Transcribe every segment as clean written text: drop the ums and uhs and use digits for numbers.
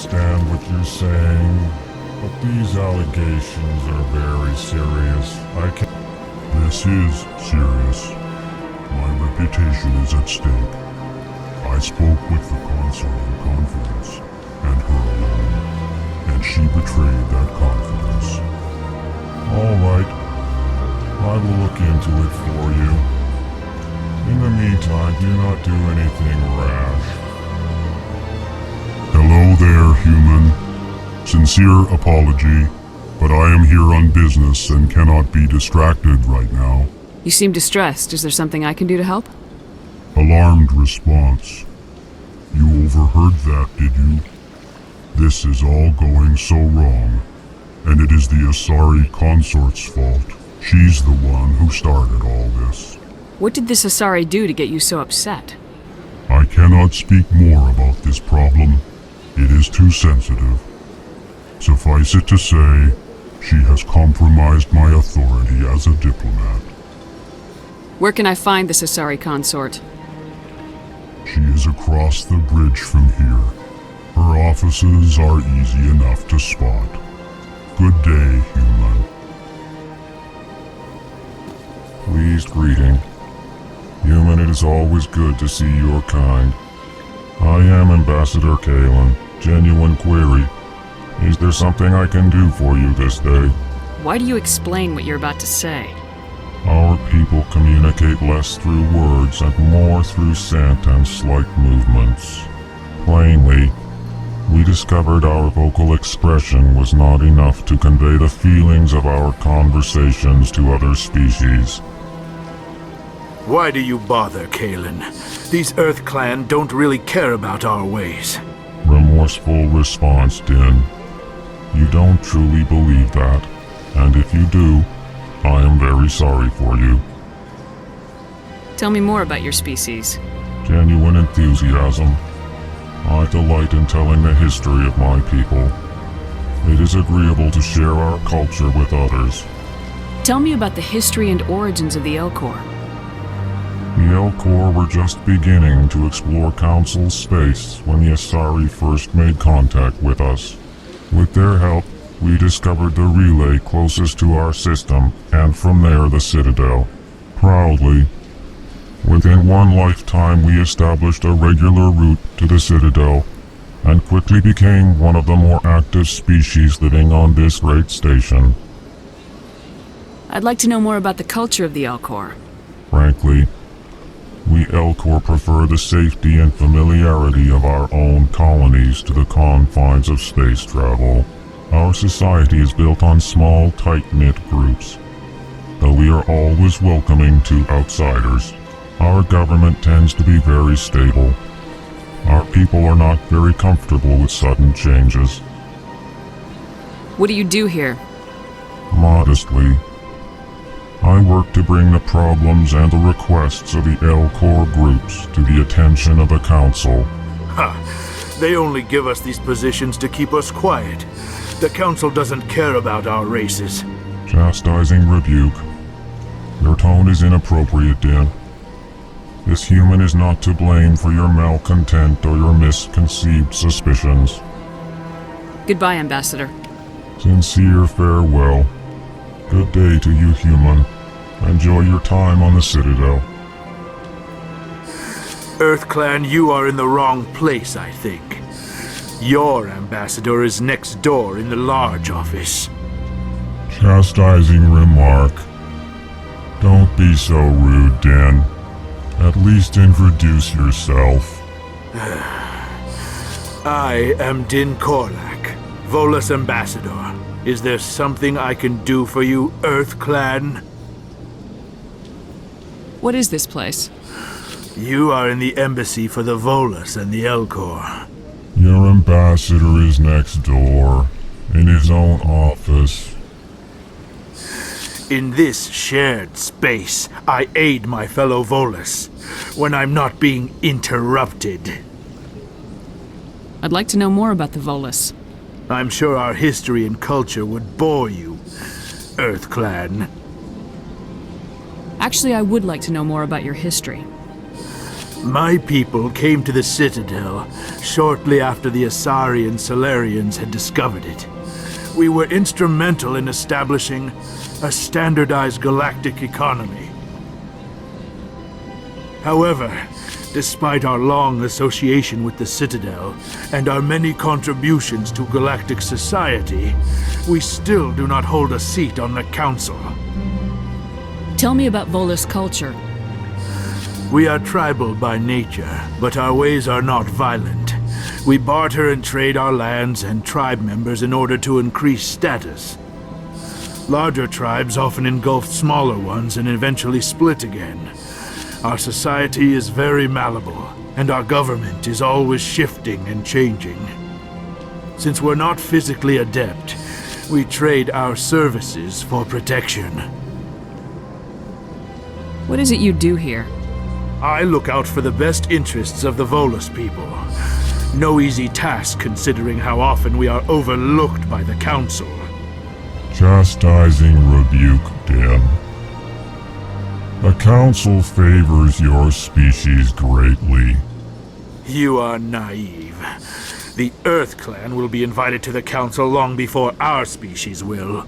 understand what you're saying, but these allegations are very serious. This is serious. My reputation is at stake. I spoke with the Consort in confidence, and her alone, and she betrayed that confidence. All right. I will look into it for you. In the meantime, do not do anything rash. Hello there, human. Sincere apology, but I am here on business and cannot be distracted right now. You seem distressed. Is there something I can do to help? Alarmed response. You overheard that, did you? This is all going so wrong, and it is the Asari Consort's fault. She's the one who started all this. What did this Asari do to get you so upset? I cannot speak more about this problem. It is too sensitive. Suffice it to say, she has compromised my authority as a diplomat. Where can I find this Asari consort? She is across the bridge from here. Her offices are easy enough to spot. Good day, human. Pleased greeting. Human, it is always good to see your kind. I am Ambassador Kalen. Genuine query. Is there something I can do for you this day? Why do you explain what you're about to say? Our people communicate less through words and more through scent and slight movements. Plainly, we discovered our vocal expression was not enough to convey the feelings of our conversations to other species. Why do you bother, Kalen? These Earth Clan don't really care about our ways. Remorseful response, Din. You don't truly believe that, and if you do, I am very sorry for you. Tell me more about your species. Genuine enthusiasm. I delight in telling the history of my people. It is agreeable to share our culture with others. Tell me about the history and origins of the Elcor. The Elcor were just beginning to explore Council space when the Asari first made contact with us. With their help, we discovered the relay closest to our system, and from there the Citadel. Proudly, within one lifetime we established a regular route to the Citadel, and quickly became one of the more active species living on this great station. I'd like to know more about the culture of the Elcor. Frankly, we Elcor prefer the safety and familiarity of our own colonies to the confines of space travel. Our society is built on small, tight-knit groups. Though we are always welcoming to outsiders, our government tends to be very stable. Our people are not very comfortable with sudden changes. What do you do here? Modestly, I work to bring the problems and the requests of the Elcor groups to the attention of the Council. Ha! They only give us these positions to keep us quiet. The Council doesn't care about our races. Chastising rebuke. Your tone is inappropriate, Din. This human is not to blame for your malcontent or your misconceived suspicions. Goodbye, Ambassador. Sincere farewell. Good day to you, human. Enjoy your time on the Citadel. Earth Clan, you are in the wrong place, I think. Your ambassador is next door in the large office. Chastising remark. Don't be so rude, Din. At least introduce yourself. I am Din Korlak, Volus Ambassador. Is there something I can do for you, Earth Clan? What is this place? You are in the embassy for the Volus and the Elcor. Your ambassador is next door, in his own office. In this shared space, I aid my fellow Volus when I'm not being interrupted. I'd like to know more about the Volus. I'm sure our history and culture would bore you, Earth Clan. Actually, I would like to know more about your history. My people came to the Citadel shortly after the Asari and Solarians had discovered it. We were instrumental in establishing a standardized galactic economy. However, despite our long association with the Citadel and our many contributions to galactic society, we still do not hold a seat on the Council. Tell me about Volus culture. We are tribal by nature, but our ways are not violent. We barter and trade our lands and tribe members in order to increase status. Larger tribes often engulf smaller ones and eventually split again. Our society is very malleable, and our government is always shifting and changing. Since we're not physically adept, we trade our services for protection. What is it you do here? I look out for the best interests of the Volus people. No easy task considering how often we are overlooked by the Council. Chastising rebuke, Dan. The Council favors your species greatly. You are naive. The Earth Clan will be invited to the Council long before our species will.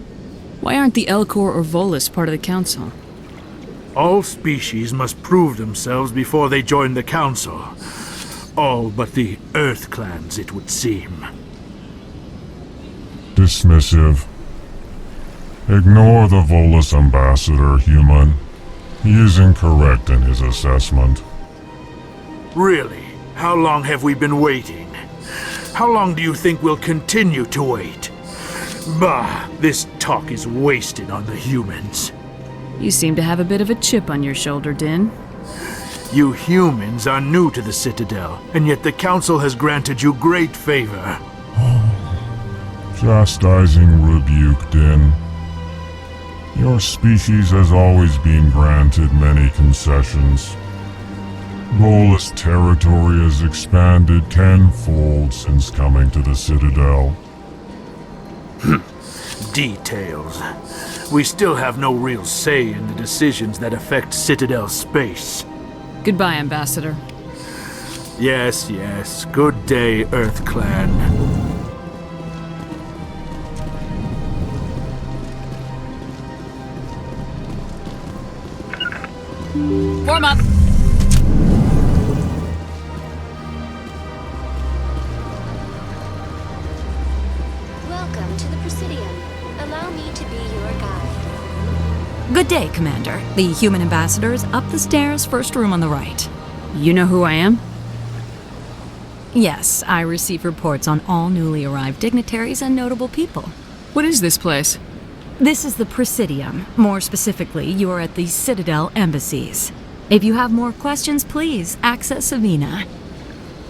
Why aren't the Elcor or Volus part of the Council? All species must prove themselves before they join the Council. All but the Earth Clans, it would seem. Dismissive. Ignore the Volus ambassador, human. He is incorrect in his assessment. Really? How long have we been waiting? How long do you think we'll continue to wait? Bah, this talk is wasted on the humans. You seem to have a bit of a chip on your shoulder, Din. You humans are new to the Citadel, and yet the Council has granted you great favor. Chastising rebuke, Din. Your species has always been granted many concessions. Volus territory has expanded tenfold since coming to the Citadel. Details. We still have no real say in the decisions that affect Citadel space. Goodbye, Ambassador. Yes, yes. Good day, Earth Clan. Form up! Welcome to the Presidium. Allow me to be your guide. Good day, Commander. The human ambassador is up the stairs, first room on the right. You know who I am? Yes, I receive reports on all newly arrived dignitaries and notable people. What is this place? This is the Presidium. More specifically, you are at the Citadel embassies. If you have more questions, please access Avina.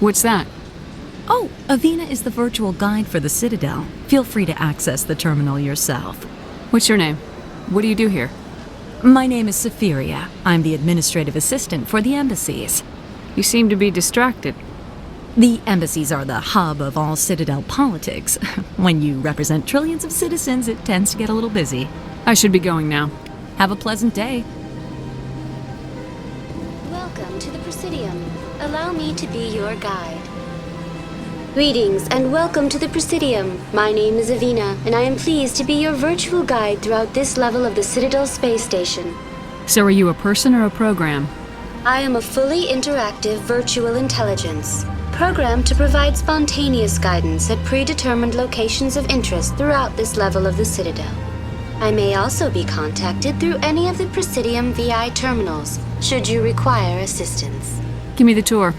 What's that? Oh, Avina is the virtual guide for the Citadel. Feel free to access the terminal yourself. What's your name? What do you do here? My name is Safiria. I'm the administrative assistant for the embassies. You seem to be distracted. The embassies are the hub of all Citadel politics. When you represent trillions of citizens, it tends to get a little busy. I should be going now. Have a pleasant day. Welcome to the Presidium. Allow me to be your guide. Greetings and welcome to the Presidium. My name is Avina, and I am pleased to be your virtual guide throughout this level of the Citadel space station. So are you a person or a program? I am a fully interactive virtual intelligence, programmed to provide spontaneous guidance at predetermined locations of interest throughout this level of the Citadel. I may also be contacted through any of the Presidium VI terminals, should you require assistance. Give me the tour.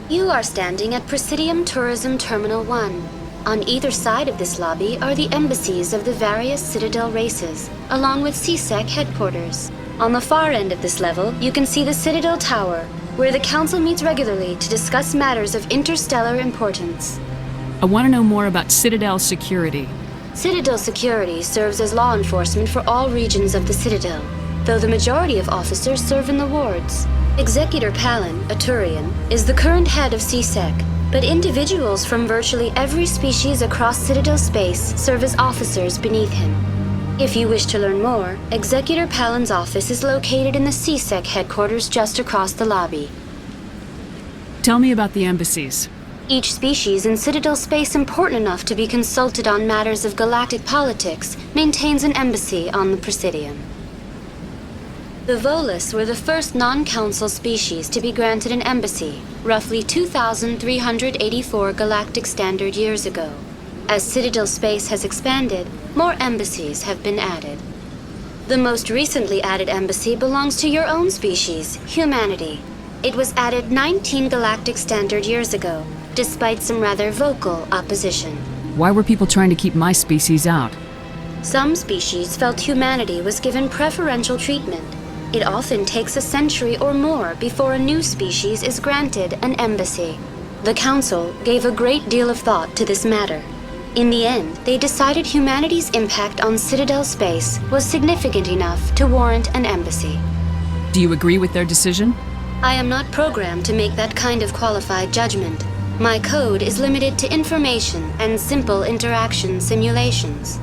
You are standing at Presidium Tourism Terminal 1. On either side of this lobby are the embassies of the various Citadel races, along with CSEC headquarters. On the far end of this level, you can see the Citadel Tower, where the Council meets regularly to discuss matters of interstellar importance. I want to know more about Citadel security. Citadel security serves as law enforcement for all regions of the Citadel, though the majority of officers serve in the wards. Executor Palin, a Turian, is the current head of CSEC, but individuals from virtually every species across Citadel space serve as officers beneath him. If you wish to learn more, Executor Palin's office is located in the CSEC headquarters just across the lobby. Tell me about the embassies. Each species in Citadel space important enough to be consulted on matters of galactic politics maintains an embassy on the Presidium. The Volus were the first non-council species to be granted an embassy, roughly 2,384 galactic standard years ago. As Citadel space has expanded, more embassies have been added. The most recently added embassy belongs to your own species, humanity. It was added 19 galactic standard years ago, despite some rather vocal opposition. Why were people trying to keep my species out? Some species felt humanity was given preferential treatment. It often takes a century or more before a new species is granted an embassy. The Council gave a great deal of thought to this matter. In the end, they decided humanity's impact on Citadel space was significant enough to warrant an embassy. Do you agree with their decision? I am not programmed to make that kind of qualified judgment. My code is limited to information and simple interaction simulations.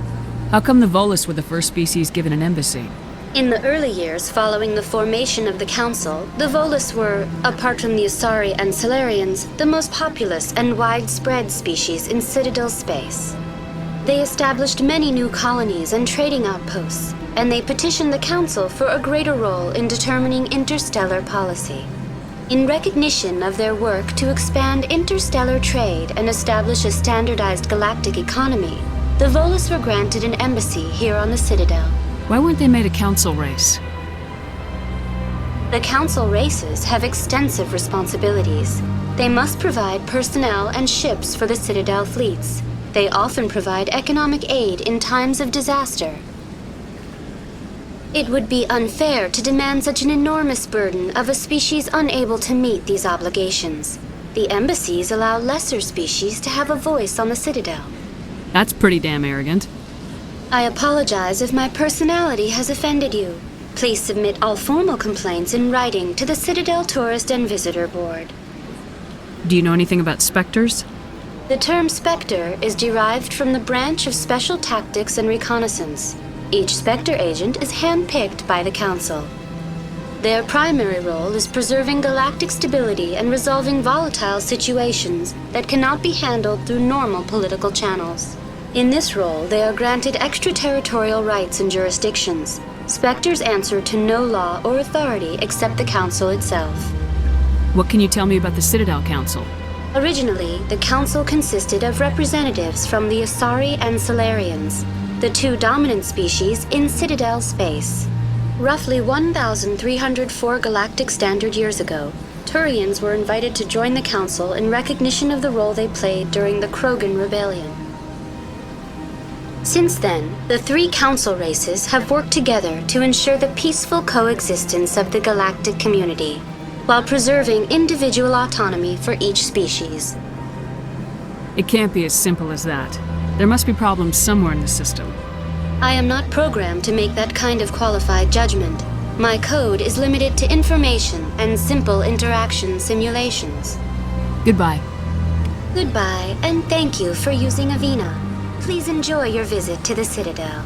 How come the Volus were the first species given an embassy? In the early years following the formation of the Council, the Volus were, apart from the Asari and Salarians, the most populous and widespread species in Citadel space. They established many new colonies and trading outposts, and they petitioned the Council for a greater role in determining interstellar policy. In recognition of their work to expand interstellar trade and establish a standardized galactic economy, the Volus were granted an embassy here on the Citadel. Why weren't they made a council race? The Council races have extensive responsibilities. They must provide personnel and ships for the Citadel fleets. They often provide economic aid in times of disaster. It would be unfair to demand such an enormous burden of a species unable to meet these obligations. The embassies allow lesser species to have a voice on the Citadel. That's pretty damn arrogant. I apologize if my personality has offended you. Please submit all formal complaints in writing to the Citadel Tourist and Visitor Board. Do you know anything about specters? The term Spectre is derived from the branch of Special Tactics and Reconnaissance. Each Spectre agent is handpicked by the Council. Their primary role is preserving galactic stability and resolving volatile situations that cannot be handled through normal political channels. In this role, they are granted extraterritorial rights and jurisdictions. Spectres answer to no law or authority except the Council itself. What can you tell me about the Citadel Council? Originally, the Council consisted of representatives from the Asari and Salarians, the two dominant species in Citadel space. Roughly 1,304 galactic standard years ago, Turians were invited to join the Council in recognition of the role they played during the Krogan Rebellion. Since then, the three Council races have worked together to ensure the peaceful coexistence of the galactic community, while preserving individual autonomy for each species. It can't be as simple as that. There must be problems somewhere in the system. I am not programmed to make that kind of qualified judgment. My code is limited to information and simple interaction simulations. Goodbye. Goodbye, and thank you for using Avina. Please enjoy your visit to the Citadel.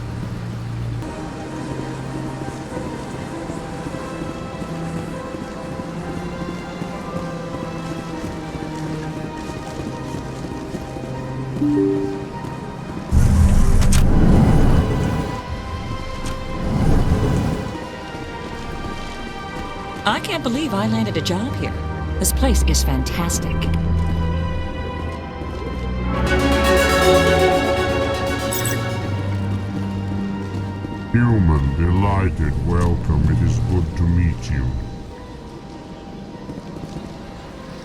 I can't believe I landed a job here. This place is fantastic. Human, delighted, welcome. It is good to meet you.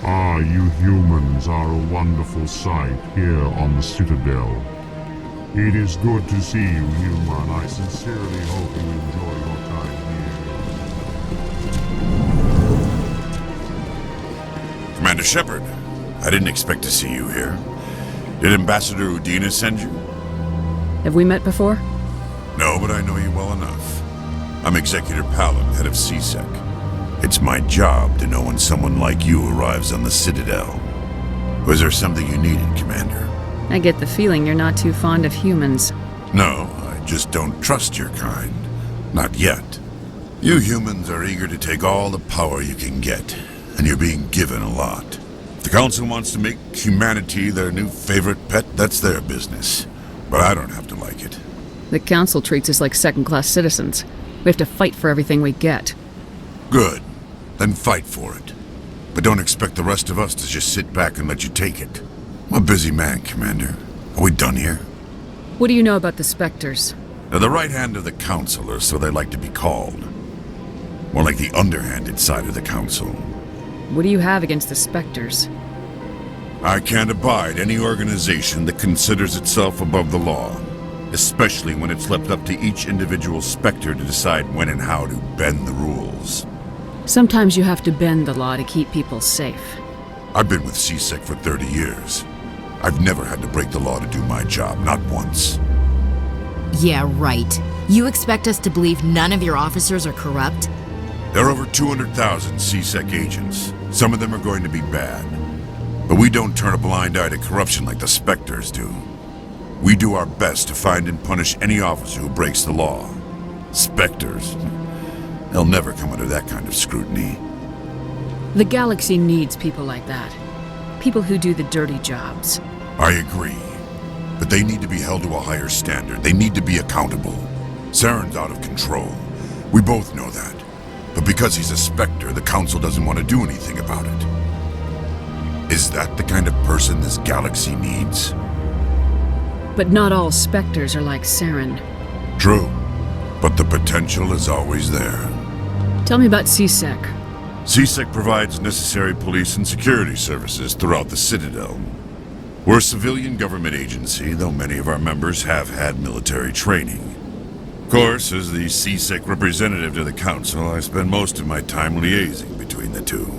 Ah, you humans are a wonderful sight here on the Citadel. It is good to see you, human. I sincerely hope you enjoy your time here. Commander Shepard, I didn't expect to see you here. Did Ambassador Udina send you? Have we met before? No, but I know you well enough. I'm Executor Palin, head of CSEC. It's my job to know when someone like you arrives on the Citadel. Was there something you needed, Commander? I get the feeling you're not too fond of humans. No, I just don't trust your kind. Not yet. You humans are eager to take all the power you can get, and you're being given a lot. If the Council wants to make humanity their new favorite pet, that's their business. But I don't have to like it. The Council treats us like second-class citizens. We have to fight for everything we get. Good. Then fight for it. But don't expect the rest of us to just sit back and let you take it. I'm a busy man, Commander. Are we done here? What do you know about the Spectres? They're the right hand of the Council, or so they like to be called. More like the underhanded side of the Council. What do you have against the Spectres? I can't abide any organization that considers itself above the law, especially when it's left up to each individual Spectre to decide when and how to bend the rules. Sometimes you have to bend the law to keep people safe. I've been with CSEC for 30 years. I've never had to break the law to do my job, not once. Yeah, right. You expect us to believe none of your officers are corrupt? There are over 200,000 CSEC agents. Some of them are going to be bad. But we don't turn a blind eye to corruption like the Spectres do. We do our best to find and punish any officer who breaks the law. Spectres, they'll never come under that kind of scrutiny. The galaxy needs people like that. People who do the dirty jobs. I agree. But they need to be held to a higher standard. They need to be accountable. Saren's out of control. We both know that. But because he's a Spectre, the Council doesn't want to do anything about it. Is that the kind of person this galaxy needs? But not all Spectres are like Saren. True. But the potential is always there. Tell me about CSEC. CSEC provides necessary police and security services throughout the Citadel. We're a civilian government agency, though many of our members have had military training. Of course, as the CSEC representative to the Council, I spend most of my time liaising between the two.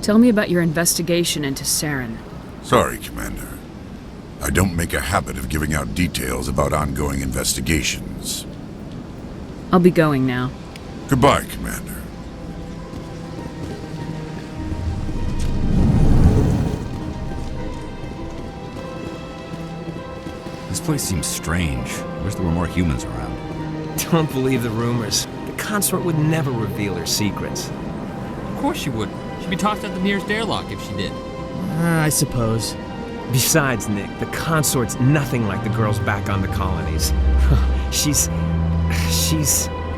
Tell me about your investigation into Saren. Sorry, Commander. I don't make a habit of giving out details about ongoing investigations. I'll be going now. Goodbye, Commander. This place seems strange. I wish there were more humans around. Don't believe the rumors. The Consort would never reveal her secrets. Of course she would. She'd be tossed at the nearest airlock if she did. I suppose. Besides, Nick, the Consort's nothing like the girls back on the colonies. She's...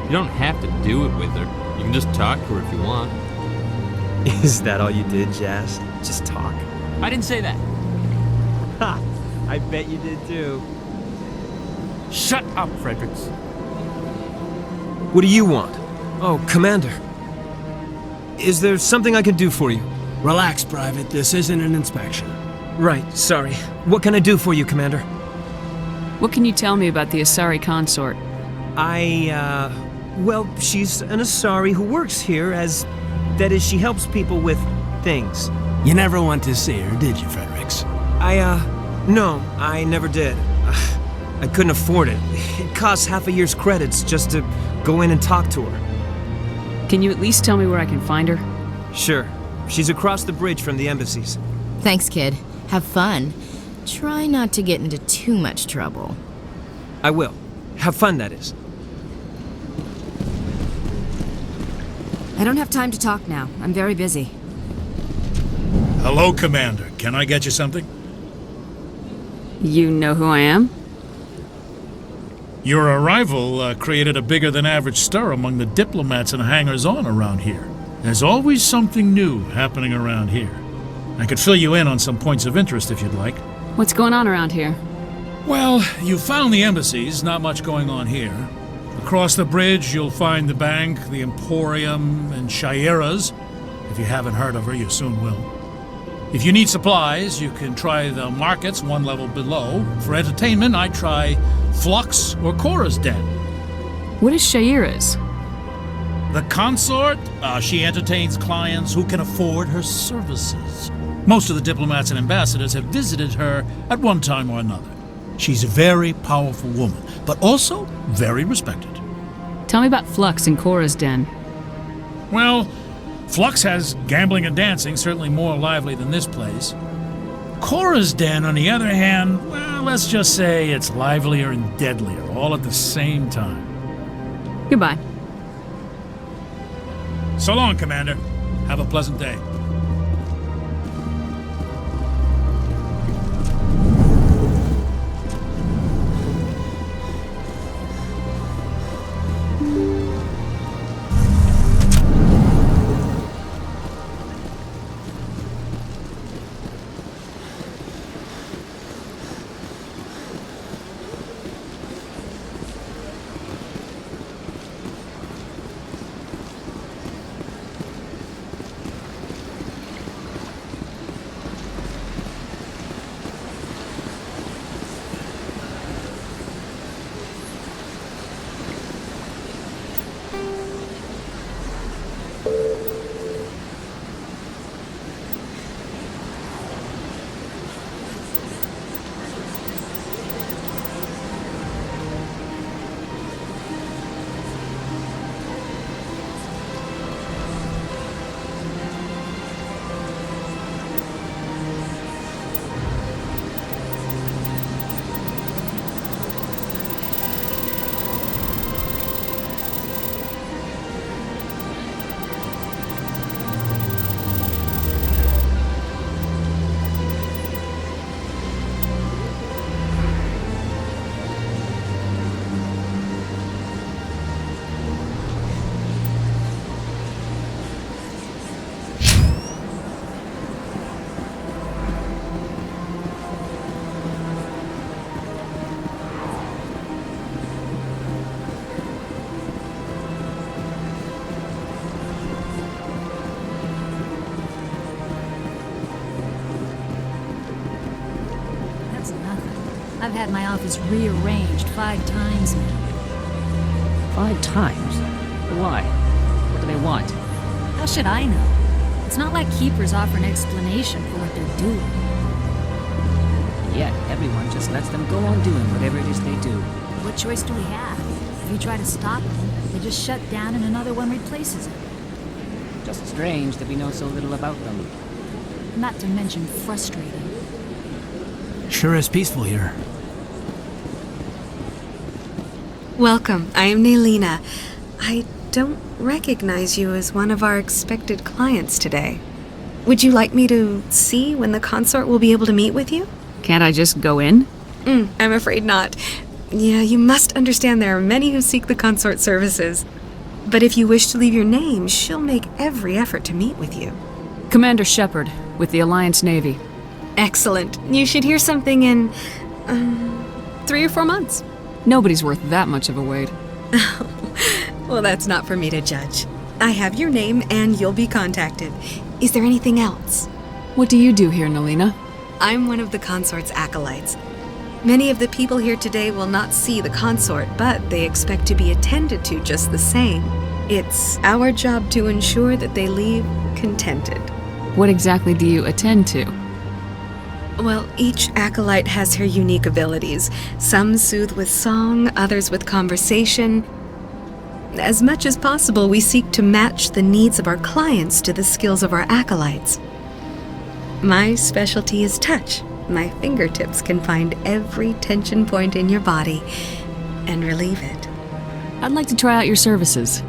You don't have to do it with her. You can just talk to her if you want. Is that all you did, Jazz? Just talk? I didn't say that. Ha! I bet you did too. Shut up, Fredericks. What do you want? Oh, Commander. Is there something I can do for you? Relax, Private. This isn't an inspection. Right, sorry. What can I do for you, Commander? What can you tell me about the Asari Consort? Well, she's an Asari who works here as... That is, she helps people with things. You never went to see her, did you, Fredericks? No, I never did. I couldn't afford it. It costs half a year's credits just to go in and talk to her. Can you at least tell me where I can find her? Sure. She's across the bridge from the embassies. Thanks, kid. Have fun. Try not to get into too much trouble. I will. Have fun, that is. I don't have time to talk now. I'm very busy. Hello, Commander. Can I get you something? You know who I am? Your arrival created a bigger-than-average stir among the diplomats and hangers-on around here. There's always something new happening around here. I could fill you in on some points of interest if you'd like. What's going on around here? Well, you found the embassies, not much going on here. Across the bridge, you'll find the bank, the Emporium, and Shaira's. If you haven't heard of her, you soon will. If you need supplies, you can try the markets one level below. For entertainment, I'd try Flux or Cora's Den. What is Shaira's? The Consort, she entertains clients who can afford her services. Most of the diplomats and ambassadors have visited her at one time or another. She's a very powerful woman, but also very respected. Tell me about Flux and Cora's Den. Well, Flux has gambling and dancing, certainly more lively than this place. Cora's Den, on the other hand, well, let's just say it's livelier and deadlier, all at the same time. Goodbye. So long, Commander. Have a pleasant day. I've had my office rearranged 5 times now. 5 times? Why? What do they want? How should I know? It's not like Keepers offer an explanation for what they're doing. Yet, everyone just lets them go on doing whatever it is they do. What choice do we have? If you try to stop them, they just shut down and another one replaces it. Just strange that we know so little about them. Not to mention frustrating. Sure is peaceful here. Welcome, I am Nelina. I don't recognize you as one of our expected clients today. Would you like me to see when the consort will be able to meet with you? Can't I just go in? I'm afraid not. Yeah, you must understand there are many who seek the consort services. But if you wish to leave your name, she'll make every effort to meet with you. Commander Shepard, with the Alliance Navy. Excellent. You should hear something in 3 or 4 months. Nobody's worth that much of a wait. Well, that's not for me to judge. I have your name and you'll be contacted. Is there anything else? What do you do here, Nelina? I'm one of the consort's acolytes. Many of the people here today will not see the consort, but they expect to be attended to just the same. It's our job to ensure that they leave contented. What exactly do you attend to? Well, each acolyte has her unique abilities. Some soothe with song, others with conversation. As much as possible, we seek to match the needs of our clients to the skills of our acolytes. My specialty is touch. My fingertips can find every tension point in your body and relieve it. I'd like to try out your services.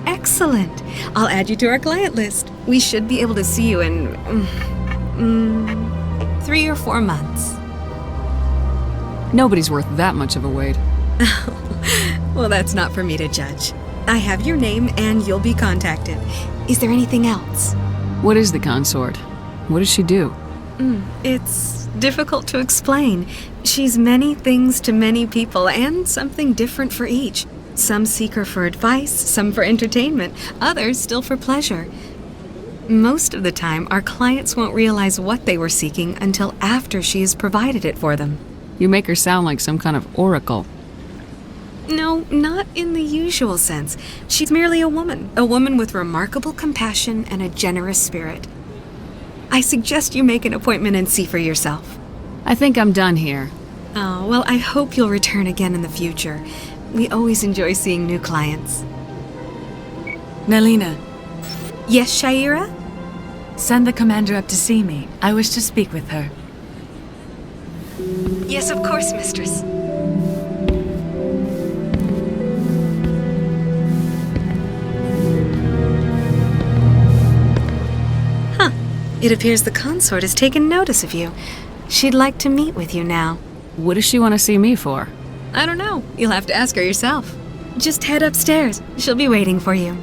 Excellent. I'll add you to our client list. We should be able to see you in 3 or 4 months. Nobody's worth that much of a wait. Well, that's not for me to judge. I have your name and you'll be contacted. Is there anything else? What is the consort? What does she do? It's difficult to explain. She's many things to many people and something different for each. Some seek her for advice, some for entertainment, others still for pleasure. Most of the time, our clients won't realize what they were seeking until after she has provided it for them. You make her sound like some kind of oracle. No, not in the usual sense. She's merely a woman with remarkable compassion and a generous spirit. I suggest you make an appointment and see for yourself. I think I'm done here. Oh, well, I hope you'll return again in the future. We always enjoy seeing new clients. Nelina, Yes, Shaira? send the commander up to see me. I wish to speak with her. Yes, of course, mistress. It appears the consort has taken notice of you. She'd like to meet with you now. What does she want to see me for? I don't know. You'll have to ask her yourself. Just head upstairs. She'll be waiting for you.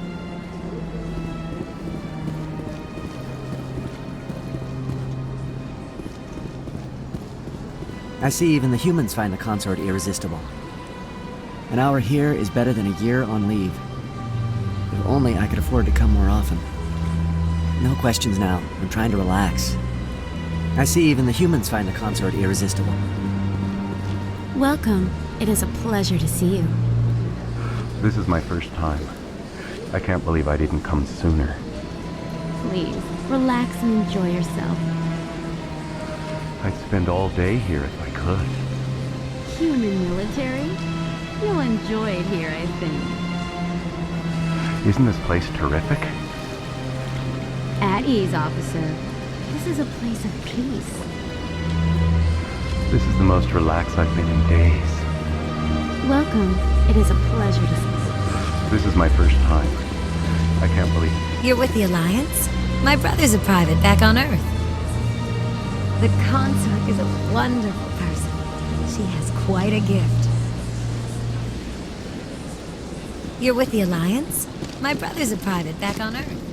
I see even the humans find the consort irresistible. An hour here is better than a year on leave. If only I could afford to come more often. No questions now. I'm trying to relax. I see even the humans find the consort irresistible. Welcome. It is a pleasure to see you. This is my first time. I can't believe I didn't come sooner. Please, relax and enjoy yourself. I'd spend all day here if I could. Human military? You'll enjoy it here, I think. Isn't this place terrific? At ease, officer. This is a place of peace. This is the most relaxed I've been in days. Welcome. It is a pleasure to see you. This is my first time. I can't believe it. You're with the Alliance? My brother's a private back on Earth. The consort is a wonderful person. She has quite a gift. You're with the Alliance? My brother's a private back on Earth.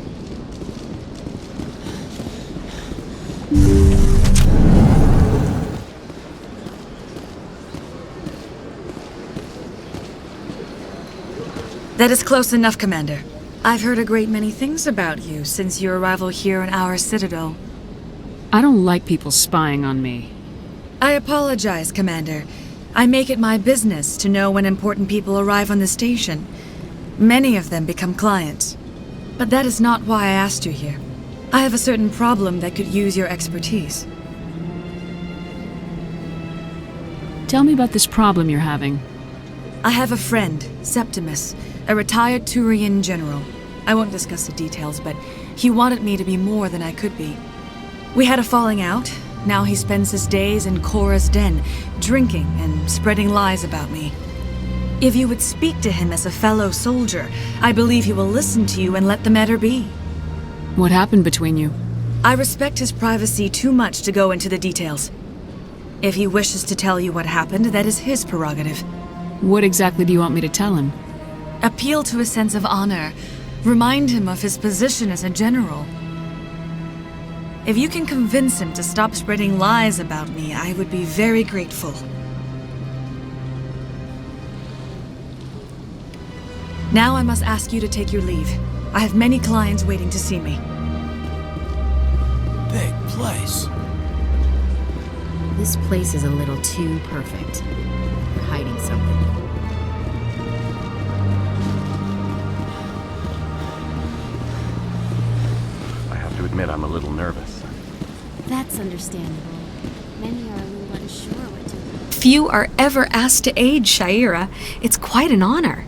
That is close enough, Commander. I've heard a great many things about you since your arrival here in our Citadel. I don't like people spying on me. I apologize, Commander. I make it my business to know when important people arrive on the station. Many of them become clients. But that is not why I asked you here. I have a certain problem that could use your expertise. Tell me about this problem you're having. I have a friend, Septimus, a retired Turian general. I won't discuss the details, but he wanted me to be more than I could be. We had a falling out. Now he spends his days in Korra's den, drinking and spreading lies about me. If you would speak to him as a fellow soldier, I believe he will listen to you and let the matter be. What happened between you? I respect his privacy too much to go into the details. If he wishes to tell you what happened, that is his prerogative. What exactly do you want me to tell him? Appeal to his sense of honor. Remind him of his position as a general. If you can convince him to stop spreading lies about me, I would be very grateful. Now I must ask you to take your leave. I have many clients waiting to see me. Big place. This place is a little too perfect. You're hiding something. I have to admit I'm a little nervous. That's understandable. Many are a little unsure what to do. Few are ever asked to aid Shaira. It's quite an honor.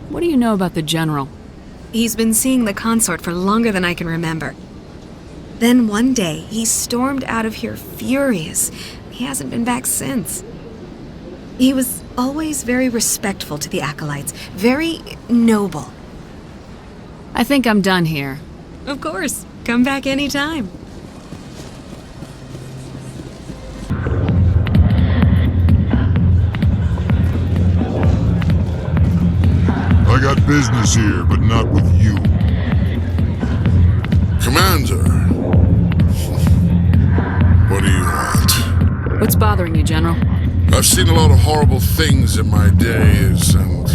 What do you know about the General? He's been seeing the Consort for longer than I can remember. Then one day, he stormed out of here furious. He hasn't been back since. He was always very respectful to the acolytes, very noble. I think I'm done here. Of course. Come back anytime. I got business here, but not with you. Commander. What do you want? What's bothering you, General? I've seen a lot of horrible things in my days, and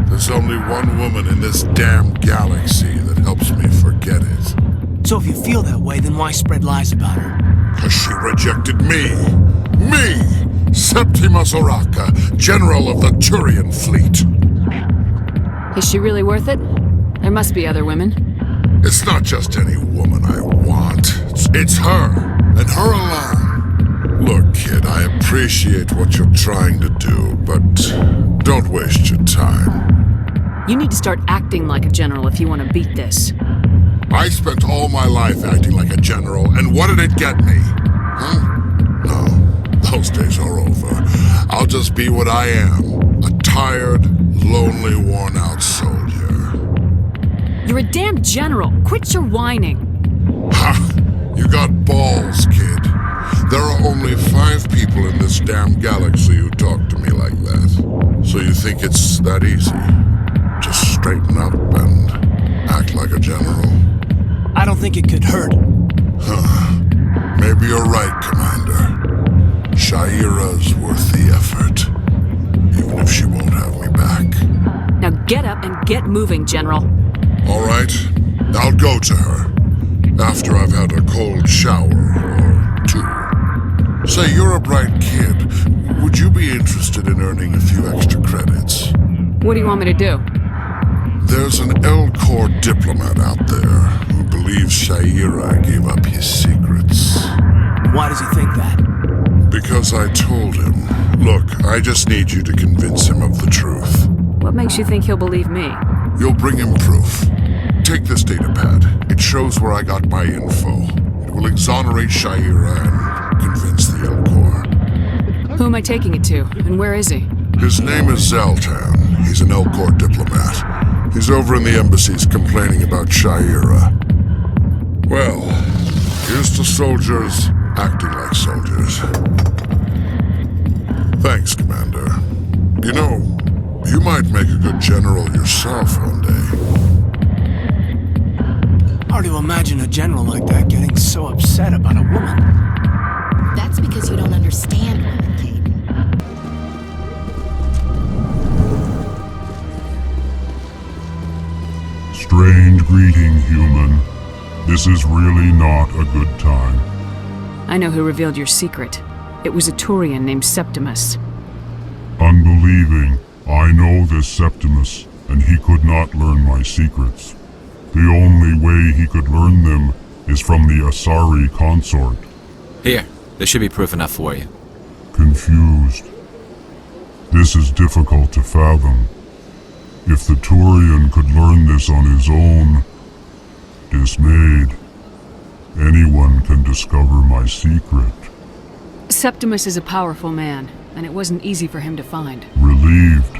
there's only one woman in this damn galaxy that helps me forget it. So if you feel that way, then why spread lies about her? 'Cause she rejected me! Me! Septimus Oraka, General of the Turian Fleet. Is she really worth it? There must be other women. It's not just any woman I want. It's her, and her alone. Look, kid, I appreciate what you're trying to do, but don't waste your time. You need to start acting like a general if you want to beat this. I spent all my life acting like a general, and what did it get me? Huh? No, those days are over. I'll just be what I am. A tired, lonely, worn-out soldier. You're a damn general. Quit your whining. Ha! You got balls, kid. There are only 5 people in this damn galaxy who talk to me like that. So you think it's that easy? Just straighten up and act like a general. I don't think it could hurt. Huh. Maybe you're right, Commander. Shaira's worth the effort. Even if she won't have me back. Now get up and get moving, General. All right. I'll go to her. After I've had a cold shower or 2. Say, you're a bright kid. Would you be interested in earning a few extra credits? What do you want me to do? There's an L-Corps diplomat out there who believes Shaira gave up his secrets. Why does he think that? Because I told him. Look, I just need you to convince him of the truth. What makes you think he'll believe me? You'll bring him proof. Take this datapad. It shows where I got my info. It will exonerate Shaira and convince the L-Corps. Who am I taking it to, and where is he? His name is Zaltan. He's an L-Corps diplomat. He's over in the embassies complaining about Shaira. Well, here's to soldiers acting like soldiers. Thanks, Commander. You know, you might make a good general yourself one day. Hard to imagine a general like that getting so upset about a woman. That's because you don't understand women, Kate. Strange greeting, human. This is really not a good time. I know who revealed your secret. It was a Turian named Septimus. Unbelieving, I know this Septimus, and he could not learn my secrets. The only way he could learn them is from the Asari Consort. Here, this should be proof enough for you. Confused. This is difficult to fathom. If the Turian could learn this on his own, dismayed, anyone can discover my secret. Septimus is a powerful man, and it wasn't easy for him to find. Relieved.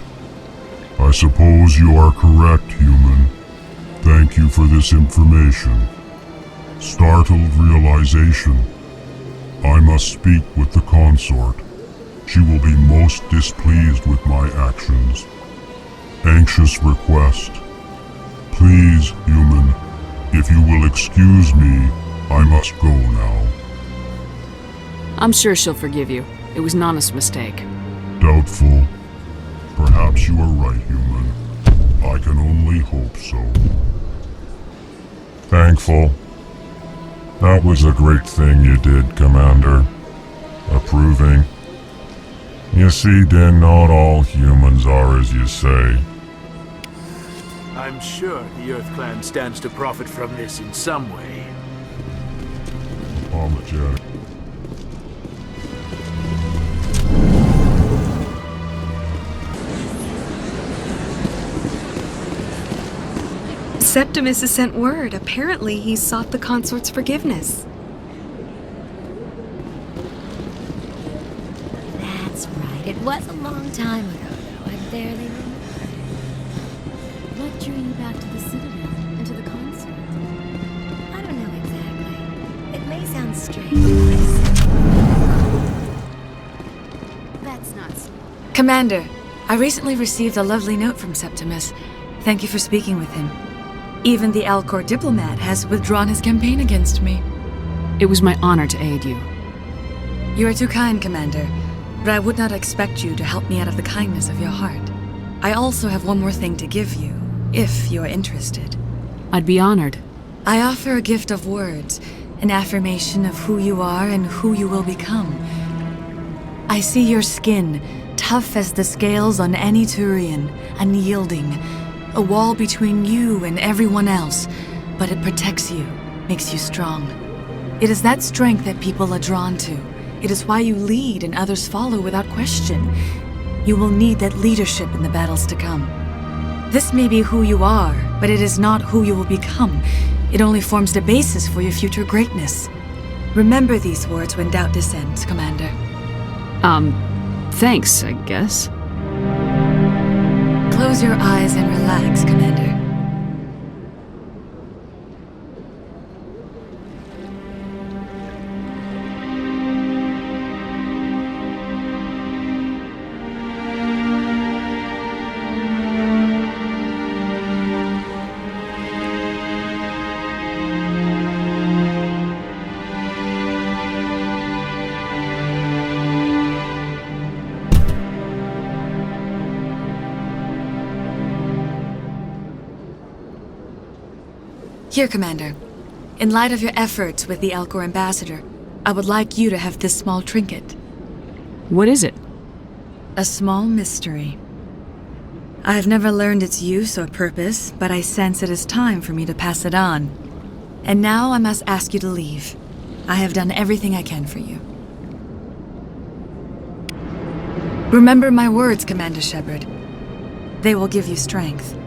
I suppose you are correct, human. Thank you for this information. Startled realization. I must speak with the consort. She will be most displeased with my actions. Anxious request. Please, human, if you will excuse me, I must go now. I'm sure she'll forgive you. It was an honest mistake. Doubtful. Perhaps you are right, human. I can only hope so. Thankful. That was a great thing you did, Commander. Approving. You see, Din, not all humans are as you say. I'm sure the Earth Clan stands to profit from this in some way. Apologetic. Septimus has sent word. Apparently, he sought the consort's forgiveness. That's right. It was a long time ago, though. I barely remember. What drew you back to the Citadel and to the Consort? I don't know exactly. It may sound strange, but that's not so. Commander, I recently received a lovely note from Septimus. Thank you for speaking with him. Even the Alcor diplomat has withdrawn his campaign against me. It was my honor to aid you. You are too kind, Commander, but I would not expect you to help me out of the kindness of your heart. I also have one more thing to give you, if you are interested. I'd be honored. I offer a gift of words, an affirmation of who you are and who you will become. I see your skin, tough as the scales on any Turian, unyielding, a wall between you and everyone else, but it protects you, makes you strong. It is that strength that people are drawn to. It is why you lead and others follow without question. You will need that leadership in the battles to come. This may be who you are, but it is not who you will become. It only forms the basis for your future greatness. Remember these words when doubt descends, Commander. Thanks, I guess. Close your eyes and relax, Commander. Here, Commander. In light of your efforts with the Alcor ambassador, I would like you to have this small trinket. What is it? A small mystery. I have never learned its use or purpose, but I sense it is time for me to pass it on. And now I must ask you to leave. I have done everything I can for you. Remember my words, Commander Shepard. They will give you strength.